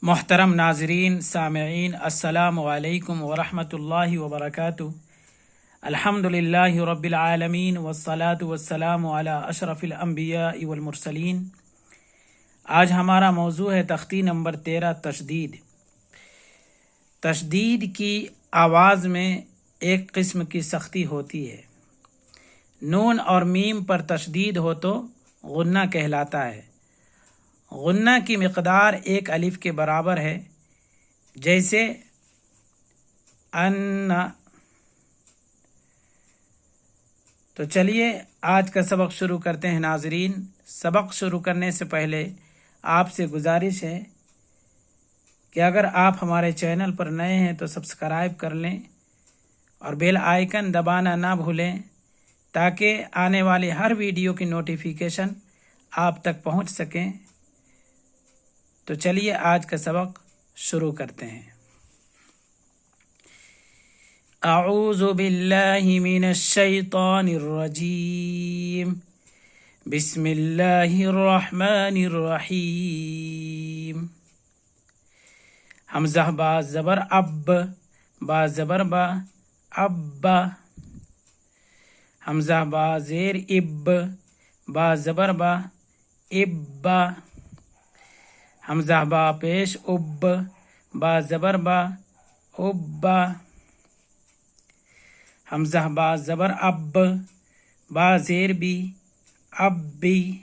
محترم ناظرین سامعین، السلام علیکم ورحمۃ اللہ وبرکاتہ۔ الحمدللہ رب العالمین والصلاة والسلام علی اشرف الانبیاء والمرسلین۔ آج ہمارا موضوع ہے تختی نمبر 13، تشدید۔ تشدید کی آواز میں ایک قسم کی سختی ہوتی ہے۔ نون اور میم پر تشدید ہو تو غنہ کہلاتا ہے۔ غنہ کی مقدار ایک الف کے برابر ہے، جیسے ان۔ تو چلیے آج کا سبق شروع کرتے ہیں ناظرین۔ سبق شروع کرنے سے پہلے آپ سے گزارش ہے کہ اگر آپ ہمارے چینل پر نئے ہیں تو سبسکرائب کر لیں اور بیل آئیکن دبانا نہ بھولیں تاکہ آنے والی ہر ویڈیو کی نوٹیفیکیشن آپ تک پہنچ سکیں۔ تو چلیے آج کا سبق شروع کرتے ہیں۔ اعوذ باللہ من الشیطان الرجیم، بسم اللہ الرحمن الرحیم۔ حمزہ با زبر اب، با زبر با، ابا۔ حمزہ با زیر اب، با زبر با، ابا۔ حمزہ با پیش اب، با زبر با، ابا۔ حمزہ با زبر اب، با زیر بی، ابی۔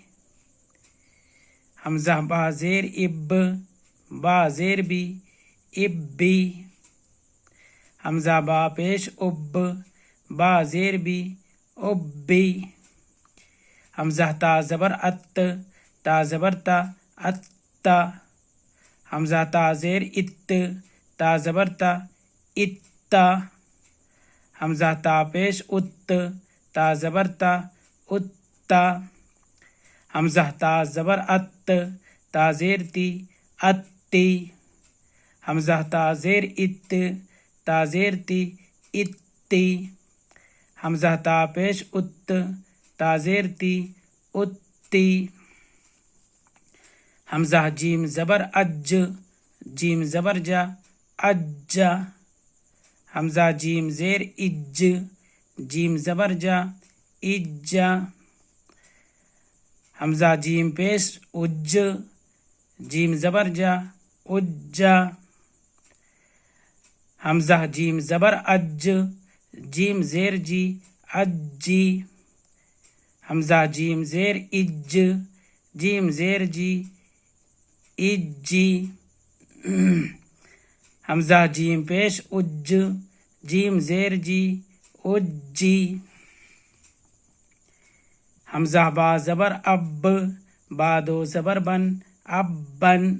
حمزہ با زیر اب، با زیر بی، ابی۔ حمزہ با پیش اب، با زیر بی، ابی۔ حمزہ تا زبر ات، تا زبر تا، اتا۔ حمزہ تا زیر ات، تا زبر تا، اتا۔ حمزہ تا پیش ات، تا زبر تا، اتا۔ حمزہ تا زبر ات، تا زیر تی، اتی۔ حمزہ تا زیر ات، تا زیر تی، اتی۔ حمزہ تا پیش ات، تا زیر تی، اتی۔ حمزہ جیم زبر اج، جیم زبر جا، اجا۔ حمزہ جیم زیر اج، جیم زبر جا، اجا۔ حمزہ جیم پیش اج، جیم زبر جا، اجا۔ حمزہ جیم زبر اج، جیم زیر جی، اجی۔ حمزہ جیم زیر اج، جیم زیر جی، اجی۔ حمزہ جیم پیش اج، جیم زیر جی، اجی۔ حمزہ با زبر اب، با دو زبر بن، ابن۔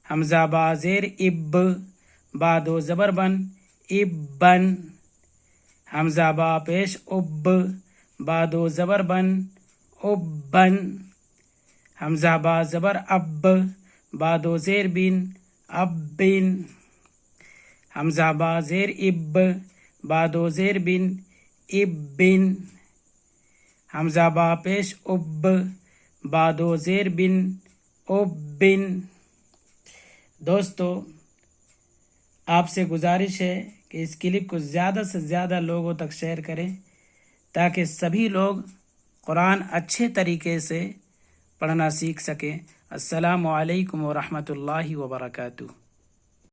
حمزہ با زیر اب، با دو زبر بن، ابن۔ حمزہ با پیش اب، با دو زبر بن، ابن۔ حمزہ با زبر اب، با دو زیر بن، ابن۔ حمزہ با زیر اب، با دو زیر بن، ابن۔ حمزہ با پیش اب، با دو زیر بن، ابن۔ دوستو آپ سے گزارش ہے کہ اس کلپ کو زیادہ سے زیادہ لوگوں تک شیئر کریں تاکہ سبھی لوگ قرآن اچھے طریقے سے پڑھنا سیکھ سکیں۔ السلام علیکم ورحمۃ اللہ وبرکاتہ۔